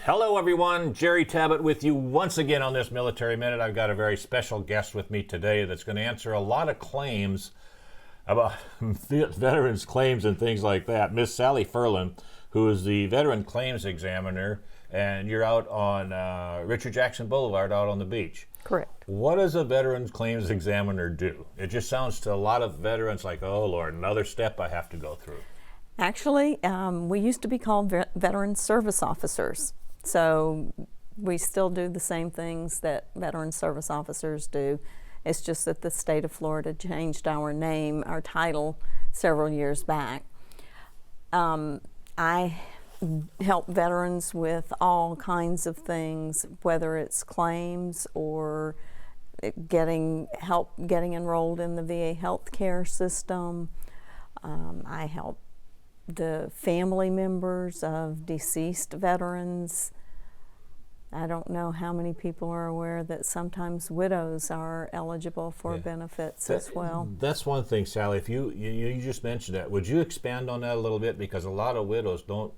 Hello everyone, Jerry Tabbitt with you once again on this Military Minute. I've got a very special guest with me today that's going to answer a lot of claims about veterans claims and things like that. Miss Sally Ferland, who is the Veteran Claims Examiner, and you're out on Richard Jackson Boulevard out on the beach. Correct. What does a Veterans Claims Examiner do? It just sounds to a lot of veterans like, oh Lord, another step I have to go through. Actually, we used to be called Veteran Service Officers. So we still do the same things that Veteran Service Officers do. It's just that the state of Florida changed our name, our title, several years back. I help veterans with all kinds of things, whether it's claims or getting enrolled in the VA healthcare system. I help the family members of deceased veterans. I don't know how many people are aware that sometimes widows are eligible for benefits as well. That's one thing, Sally. If you just mentioned that, would you expand on that a little bit? Because a lot of widows don't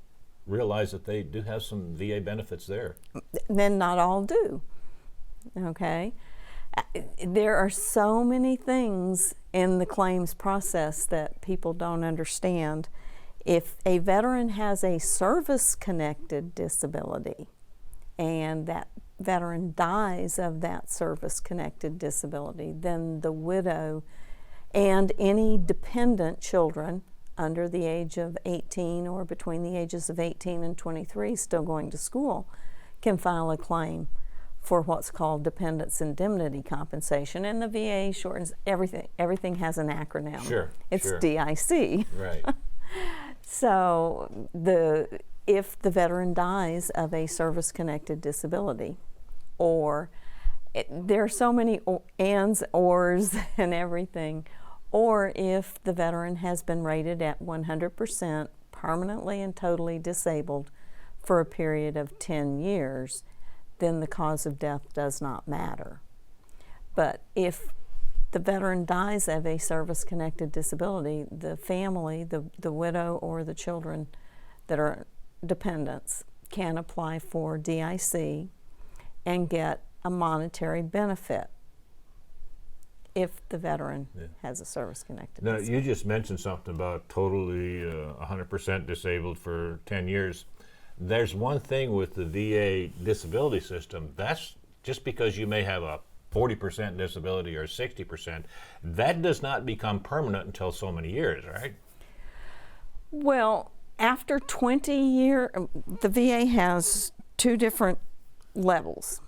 realize that they do have some VA benefits there. Then not all do, okay? There are so many things in the claims process that people don't understand. If a veteran has a service-connected disability and that veteran dies of that service-connected disability, then the widow and any dependent children under the age of 18 or between the ages of 18 and 23 still going to school can file a claim for what's called dependents indemnity compensation. And the VA shortens everything. Everything has an acronym. Sure. It's DIC. Right. So if the veteran dies of a service-connected disability, or there are so many ands, ors, and everything, or if the veteran has been rated at 100% permanently and totally disabled for a period of 10 years, then the cause of death does not matter. But if the veteran dies of a service-connected disability, the family, the widow or the children that are dependents can apply for DIC and get a monetary benefit if the veteran has a service-connected disability. Now, you just mentioned something about totally 100% disabled for 10 years. There's one thing with the VA disability system. That's just because you may have a 40% disability or 60%, that does not become permanent until so many years, right? Well, after 20 years, the VA has two different levels.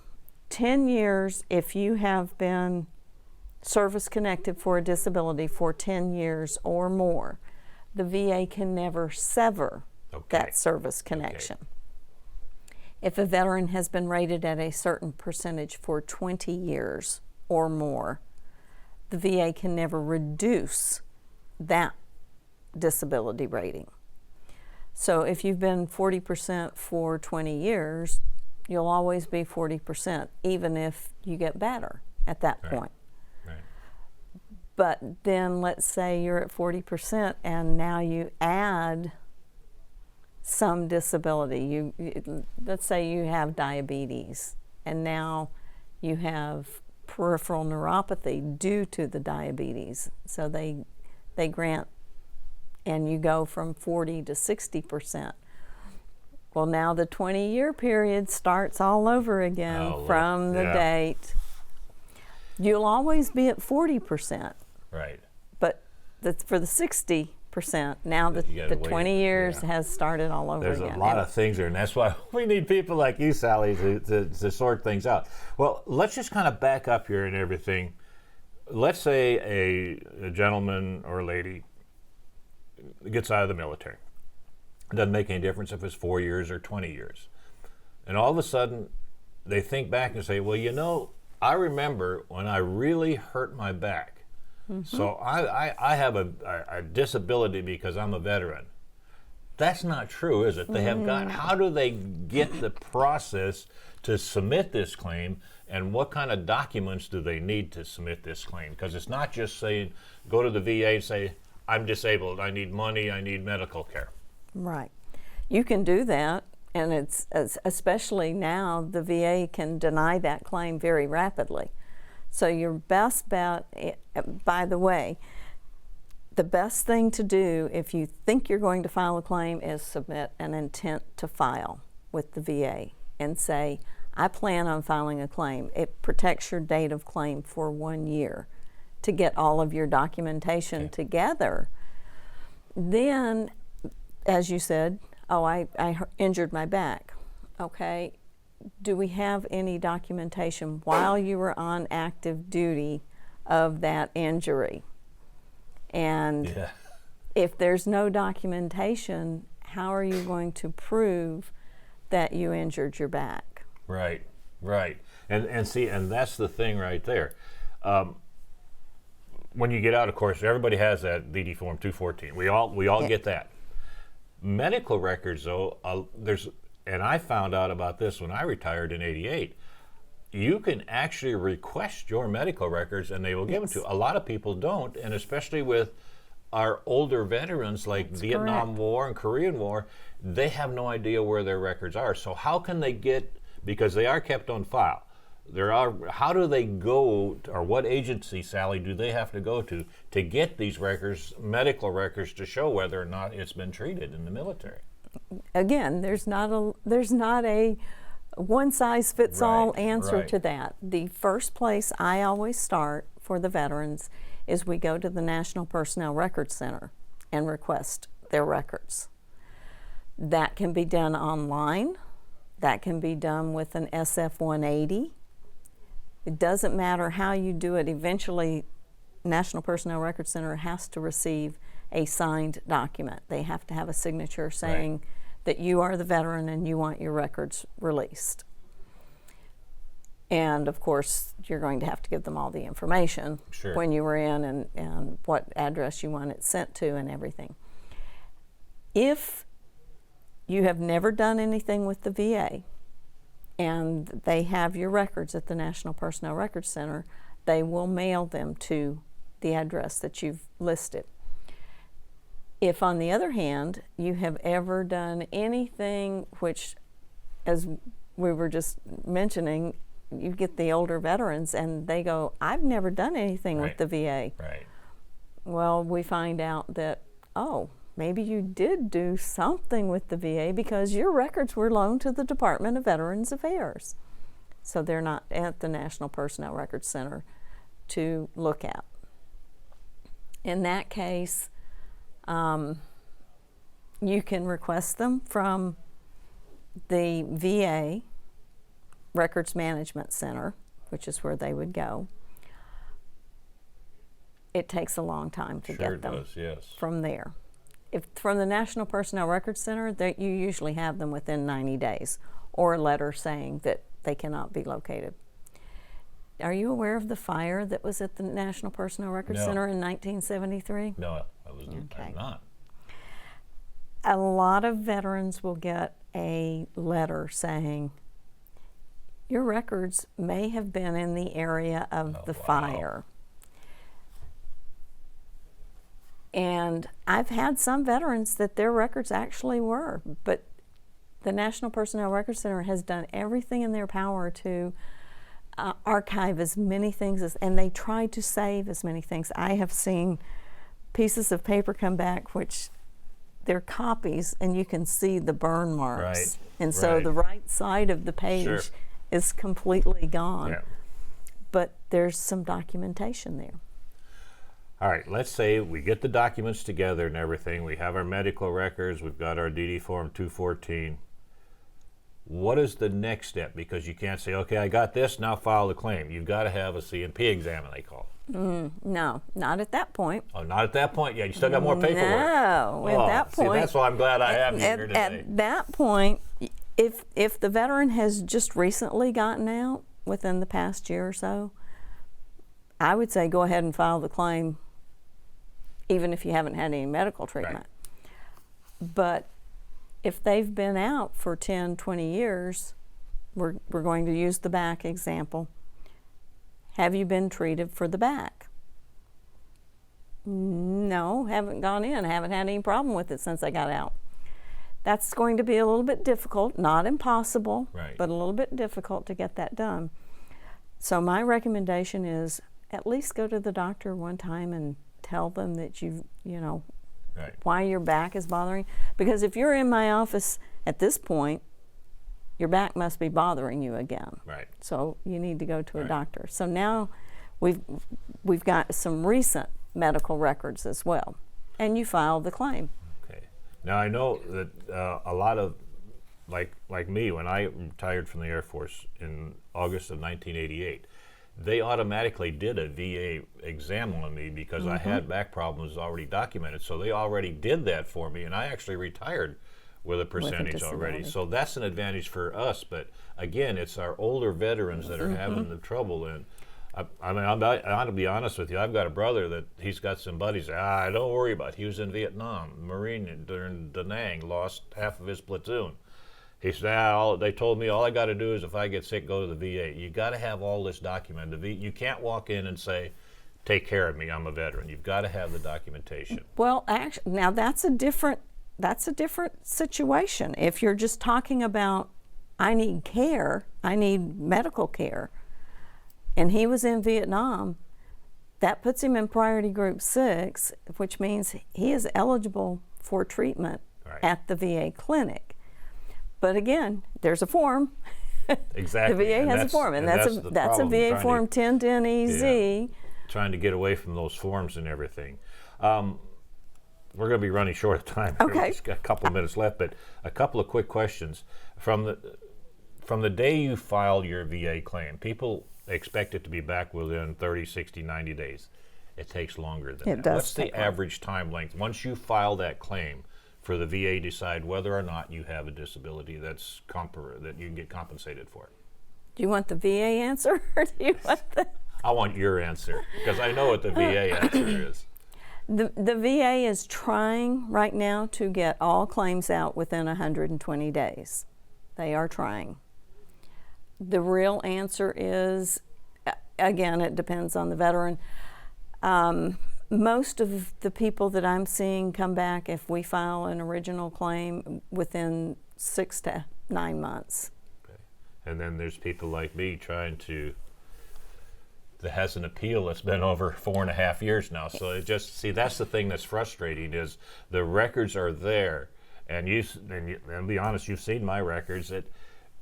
10 years, if you have been service-connected for a disability for 10 years or more, the VA can never sever that service connection. If a veteran has been rated at a certain percentage for 20 years or more, the VA can never reduce that disability rating. So if you've been 40% for 20 years, you'll always be 40%, even if you get better at that point. Right. But then let's say you're at 40% and now you add some disability. Let's say you have diabetes and now you have peripheral neuropathy due to the diabetes. So they grant, and you go from 40 to 60%. Well, now the 20-year period starts all over again from the date. You'll always be at 40%. Right. But for the 60%, now the 20 years has started all over again. There's a lot of things there, and that's why we need people like you, Sally, to sort things out. Well, let's just kind of back up here and everything. Let's say a gentleman or a lady gets out of the military. It doesn't make any difference if it's 4 years or 20 years. And all of a sudden, they think back and say, well, you know, I remember when I really hurt my back. So I have a disability because I'm a veteran. That's not true, is it? They have got, how do they get the process to submit this claim, and what kind of documents do they need to submit this claim? Because it's not just saying, go to the VA and say, I'm disabled, I need money, I need medical care. Right. You can do that And it's especially now, the VA can deny that claim very rapidly. So your best bet, by the way, the best thing to do if you think you're going to file a claim is submit an intent to file with the VA and say, I plan on filing a claim. It protects your date of claim for 1 year to get all of your documentation together. Then, as you said, oh, I injured my back. Okay, do we have any documentation while you were on active duty of that injury? And if there's no documentation, how are you going to prove that you injured your back? Right, right. And see, and that's the thing right there. When you get out, of course, everybody has that DD Form 214. We all get that. Medical records, though, and I found out about this when I retired in '88. You can actually request your medical records, and they will give them to you. A lot of people don't, and especially with our older veterans, like Vietnam War and Korean War, they have no idea where their records are. So how can they get, because they are kept on file, how do they go, or what agency, Sally, do they have to go to get these records, medical records, to show whether or not it's been treated in the military? Again, there's not a one-size-fits-all answer to that. The first place I always start for the veterans is we go to the National Personnel Records Center and request their records. That can be done online. That can be done with an SF-180. It doesn't matter how you do it. Eventually, National Personnel Records Center has to receive a signed document. They have to have a signature saying that you are the veteran and you want your records released. And of course, you're going to have to give them all the information when you were in and what address you want it sent to and everything. If you have never done anything with the VA and they have your records at the National Personnel Records Center, they will mail them to the address that you've listed. If, on the other hand, you have ever done anything which, as we were just mentioning, you get the older veterans and they go, I've never done anything with the VA. Right. Well, we find out that, oh, maybe you did do something with the VA because your records were loaned to the Department of Veterans Affairs. So they're not at the National Personnel Records Center to look at. In that case, you can request them from the VA Records Management Center, which is where they would go. It takes a long time to get them from there. If from the National Personnel Records Center, you usually have them within 90 days, or a letter saying that they cannot be located. Are you aware of the fire that was at the National Personnel Records Center in 1973? No, I'm not. A lot of veterans will get a letter saying, your records may have been in the area of the fire. And I've had some veterans that their records actually were, but the National Personnel Records Center has done everything in their power to archive as many things and they try to save as many things. I have seen pieces of paper come back which they're copies and you can see the burn marks. And so the right side of the page is completely gone. But there's some documentation there. All right, let's say we get the documents together and everything. We have our medical records. We've got our DD Form 214. What is the next step? Because you can't say, okay, I got this, now file the claim. You've got to have a CNP exam, they call it. No, not at that point. Oh, not at that point yet. You still got more paperwork. No, at that point. See, that's why I'm glad I have you here today. At that point, if the veteran has just recently gotten out within the past year or so, I would say go ahead and file the claim, even if you haven't had any medical treatment. But if they've been out for 10, 20 years, we're going to use the back example. Have you been treated for the back? No, haven't gone in, haven't had any problem with it since I got out. That's going to be a little bit difficult, not impossible, Right. but a little bit difficult to get that done. So my recommendation is at least go to the doctor one time and tell them that you know, Right. why your back is bothering. Because if you're in my office at this point, your back must be bothering you again. Right. So you need to go to a Right. doctor. So now we've got some recent medical records as well, and you file the claim. Okay. Now I know that a lot of, like me, when I retired from the Air Force in August of 1988, they automatically did a VA exam on me because I had back problems already documented. So they already did that for me, and I actually retired with a percentage already. disability. So that's an advantage for us. But again, it's our older veterans that are having the trouble. And I mean, I'll be honest with you. I've got a brother that he's got some buddies. Don't worry about it. He was in Vietnam, Marine during Da Nang, lost half of his platoon. He said, they told me all I got to do is if I get sick, go to the VA. You got to have all this documented. You can't walk in and say, take care of me, I'm a veteran. You've got to have the documentation. Well, actually, now that's a different situation. If you're just talking about, I need care, I need medical care, and he was in Vietnam, that puts him in priority group 6, which means he is eligible for treatment Right. at the VA clinic. But again, there's a form. Exactly. The VA And has a that's- form, and and that's the a problem, VA trying form to- 1010EZ. Trying to get away from those forms and everything. We're going to be running short of time. Here. Okay. We've just got a couple of minutes left, but a couple of quick questions. From the day you file your VA claim, people expect it to be back within 30, 60, 90 days. It takes longer than It that. does What's the take longer. average time length once you file that claim for the VA decide whether or not you have a disability that you can get compensated for? Do you want the VA answer, or do you want the... I want your answer because I know what the VA answer is. The VA is trying right now to get all claims out within 120 days. They are trying. The real answer is, again, it depends on the veteran. Most of the people that I'm seeing come back if we file an original claim within 6 to 9 months. Okay. And then there's people like me that has an appeal that's been over 4.5 years now. So it just, that's the thing that's frustrating is the records are there. And and be honest, you've seen my records.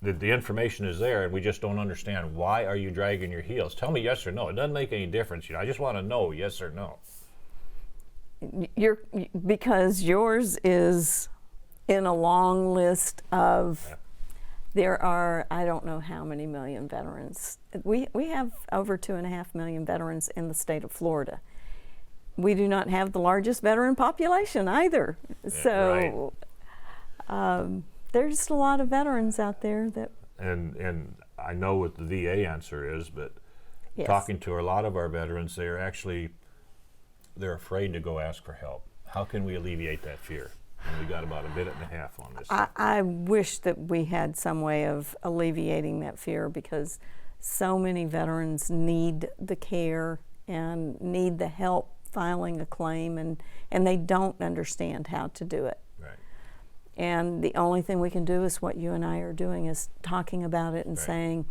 The information is there, and we just don't understand why are you dragging your heels. Tell me yes or no. It doesn't make any difference. I just want to know yes or no. Because yours is in a long list of... Yeah. There are, I don't know how many million veterans. We have over 2.5 million veterans in the state of Florida. We do not have the largest veteran population either. So there's just a lot of veterans out there that... And I know what the VA answer is, but Yes. talking to a lot of our veterans, they're afraid to go ask for help. How can we alleviate that fear? And we got about a minute and a half on this. I wish that we had some way of alleviating that fear because so many veterans need the care and need the help filing a claim, and they don't understand how to do it. Right. And the only thing we can do is what you and I are doing, is talking about it and Right. saying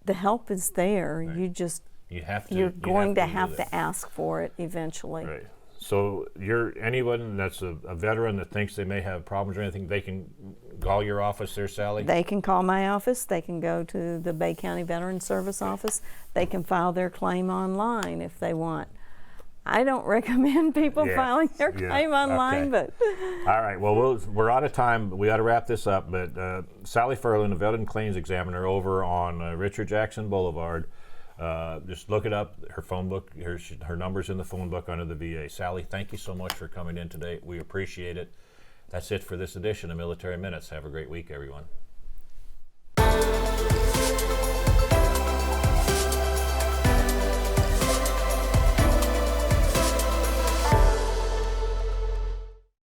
the help is there. Right. You're going to have to ask for it eventually. Right. So anyone that's a veteran that thinks they may have problems or anything, they can call your office there, Sally? They can call my office. They can go to the Bay County Veterans Service office. They can file their claim online if they want. I don't recommend people filing their claim online, but... All right, well, we're out of time. We ought to wrap this up, but Sally Ferland, a Veteran Claims Examiner over on Richard Jackson Boulevard, just look it up, her phone book, her number's in the phone book under the VA. Sally, thank you so much for coming in today. We appreciate it. That's it for this edition of Military Minutes. Have a great week, everyone.